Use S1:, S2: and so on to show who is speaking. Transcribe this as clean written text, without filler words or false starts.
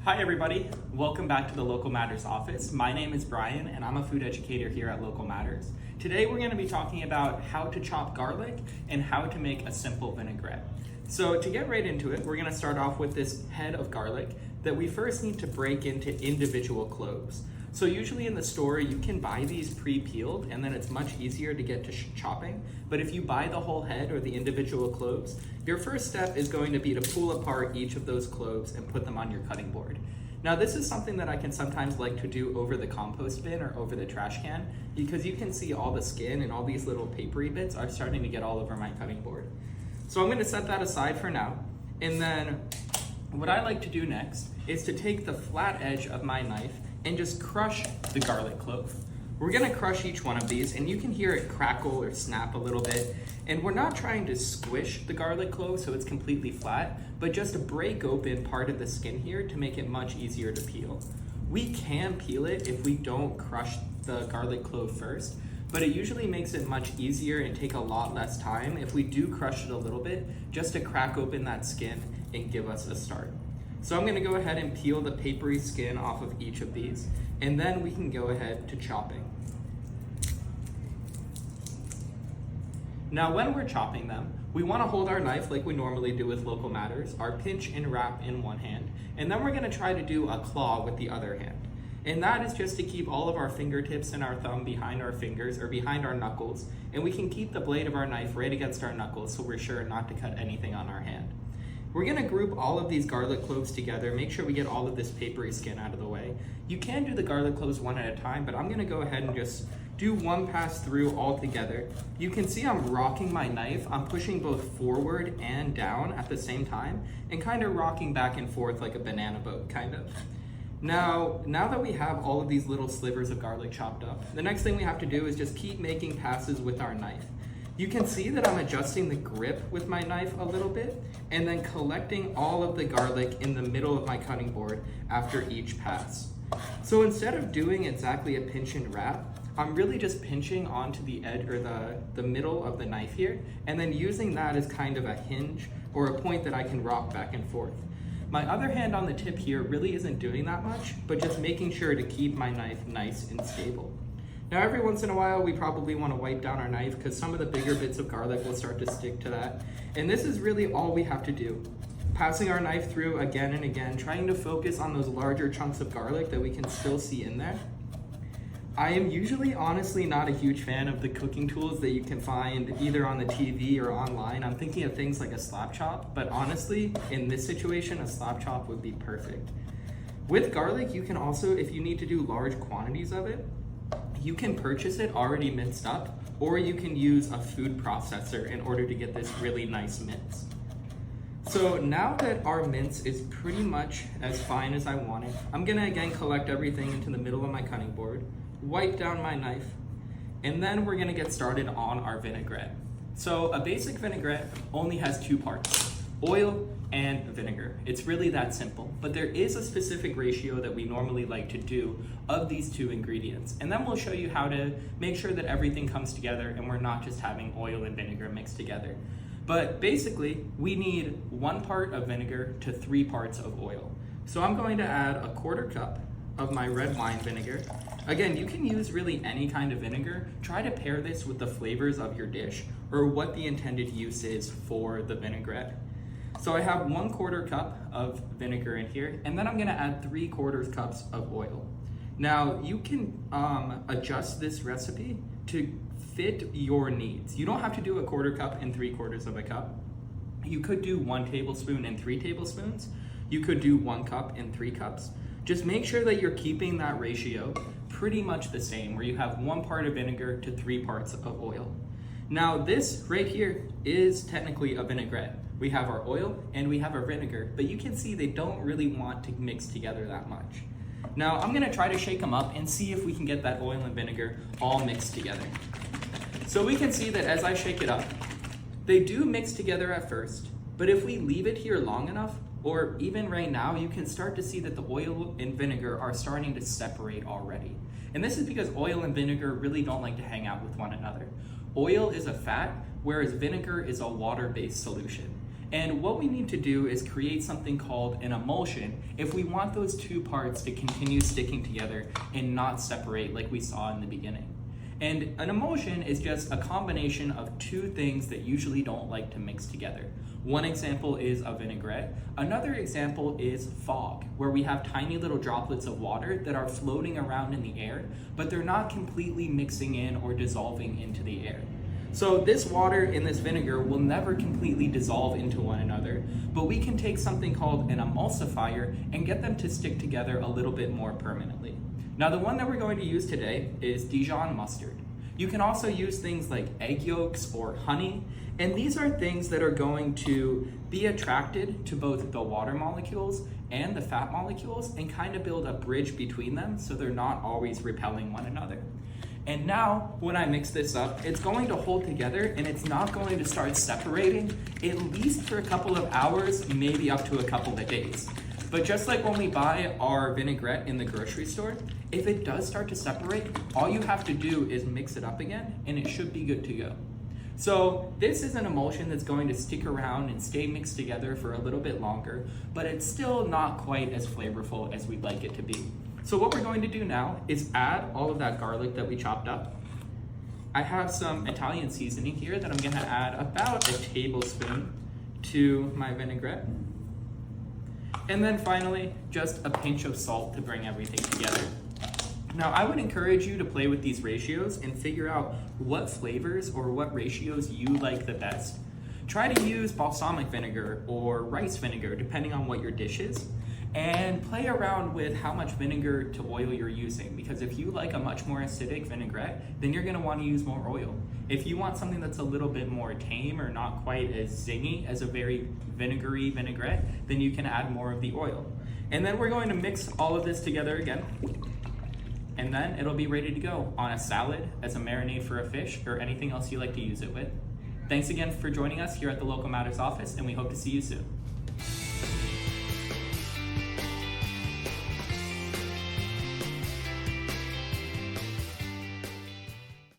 S1: Hi everybody, welcome back to the Local Matters office. My name is Brian and I'm a food educator here at Local Matters. Today we're going to be talking about how to chop garlic and how to make a simple vinaigrette. So to get right into it, we're going to start off with this head of garlic that we first need to break into individual cloves. So usually in the store you can buy these pre-peeled and then it's much easier to get to chopping. But if you buy the whole head or the individual cloves, your first step is going to be to pull apart each of those cloves and put them on your cutting board. Now this is something that I can sometimes like to do over the compost bin or over the trash can because you can see all the skin and all these little papery bits are starting to get all over my cutting board. So I'm going to set that aside for now, and then what I like to do next is to take the flat edge of my knife and just crush the garlic clove. We're gonna crush each one of these and you can hear it crackle or snap a little bit. And we're not trying to squish the garlic clove so it's completely flat, but just to break open part of the skin here to make it much easier to peel. We can peel it if we don't crush the garlic clove first, but it usually makes it much easier and take a lot less time if we do crush it a little bit just to crack open that skin and give us a start. So I'm going to go ahead and peel the papery skin off of each of these, and then we can go ahead to chopping. Now when we're chopping them, we want to hold our knife like we normally do with Local Matters, our pinch and wrap in one hand, and then we're going to try to do a claw with the other hand. And that is just to keep all of our fingertips and our thumb behind our fingers or behind our knuckles, and we can keep the blade of our knife right against our knuckles so we're sure not to cut anything on our hand. We're gonna group all of these garlic cloves together, make sure we get all of this papery skin out of the way. You can do the garlic cloves one at a time, but I'm gonna go ahead and just do one pass through all together. You can see I'm rocking my knife. I'm pushing both forward and down at the same time and kind of rocking back and forth like a banana boat, kind of. Now that we have all of these little slivers of garlic chopped up, the next thing we have to do is just keep making passes with our knife. You can see that I'm adjusting the grip with my knife a little bit and then collecting all of the garlic in the middle of my cutting board after each pass. So instead of doing exactly a pinch and wrap, I'm really just pinching onto the edge or the middle of the knife here and then using that as kind of a hinge or a point that I can rock back and forth. My other hand on the tip here really isn't doing that much, but just making sure to keep my knife nice and stable. Now every once in a while we probably want to wipe down our knife because some of the bigger bits of garlic will start to stick to that. And this is really all we have to do. Passing our knife through again and again, trying to focus on those larger chunks of garlic that we can still see in there. I am usually honestly not a huge fan of the cooking tools that you can find either on the TV or online. I'm thinking of things like a slap chop, but honestly, in this situation, a slap chop would be perfect. With garlic, you can also, if you need to do large quantities of it, you can purchase it already minced up, or you can use a food processor in order to get this really nice mince. So now that our mince is pretty much as fine as I want it, I'm gonna again collect everything into the middle of my cutting board, wipe down my knife, and then we're gonna get started on our vinaigrette. So a basic vinaigrette only has two parts, oil and vinegar. It's really that simple, but there is a specific ratio that we normally like to do of these two ingredients. And then we'll show you how to make sure that everything comes together and we're not just having oil and vinegar mixed together. But basically, we need 1 part of vinegar to 3 parts of oil. So I'm going to add a 1/4 cup of my red wine vinegar. Again, you can use really any kind of vinegar. Try to pair this with the flavors of your dish or what the intended use is for the vinaigrette. So I have 1/4 cup of vinegar in here, and then I'm gonna add 3/4 cups of oil. Now you can adjust this recipe to fit your needs. You don't have to do a 1/4 cup and 3/4 of a cup. You could do 1 tablespoon and 3 tablespoons. You could do 1 cup and 3 cups. Just make sure that you're keeping that ratio pretty much the same, where you have 1 part of vinegar to 3 parts of oil. Now this right here is technically a vinaigrette. We have our oil and we have our vinegar, but you can see they don't really want to mix together that much. Now I'm gonna try to shake them up and see if we can get that oil and vinegar all mixed together. So we can see that as I shake it up, they do mix together at first, but if we leave it here long enough, or even right now, you can start to see that the oil and vinegar are starting to separate already. And this is because oil and vinegar really don't like to hang out with one another. Oil is a fat, whereas vinegar is a water-based solution. And what we need to do is create something called an emulsion if we want those two parts to continue sticking together and not separate like we saw in the beginning. And an emulsion is just a combination of two things that usually don't like to mix together. One example is a vinaigrette. Another example is fog, where we have tiny little droplets of water that are floating around in the air, but they're not completely mixing in or dissolving into the air. So this water and this vinegar will never completely dissolve into one another, but we can take something called an emulsifier and get them to stick together a little bit more permanently. Now the one that we're going to use today is Dijon mustard. You can also use things like egg yolks or honey, and these are things that are going to be attracted to both the water molecules and the fat molecules and kind of build a bridge between them so they're not always repelling one another. And now, when I mix this up, it's going to hold together and it's not going to start separating, at least for a couple of hours, maybe up to a couple of days. But just like when we buy our vinaigrette in the grocery store, if it does start to separate, all you have to do is mix it up again and it should be good to go. So this is an emulsion that's going to stick around and stay mixed together for a little bit longer, but it's still not quite as flavorful as we'd like it to be. So what we're going to do now is add all of that garlic that we chopped up. I have some Italian seasoning here that I'm going to add about a tablespoon to my vinaigrette. And then finally, just a pinch of salt to bring everything together. Now, I would encourage you to play with these ratios and figure out what flavors or what ratios you like the best. Try to use balsamic vinegar or rice vinegar, depending on what your dish is. And play around with how much vinegar to oil you're using, because if you like a much more acidic vinaigrette, then you're going to want to use more oil. If you want something that's a little bit more tame or not quite as zingy as a very vinegary vinaigrette, then you can add more of the oil. And then we're going to mix all of this together again, and then it'll be ready to go on a salad, as a marinade for a fish, or anything else you like to use it with. Thanks again for joining us here at the Local Matters office, and we hope to see you soon.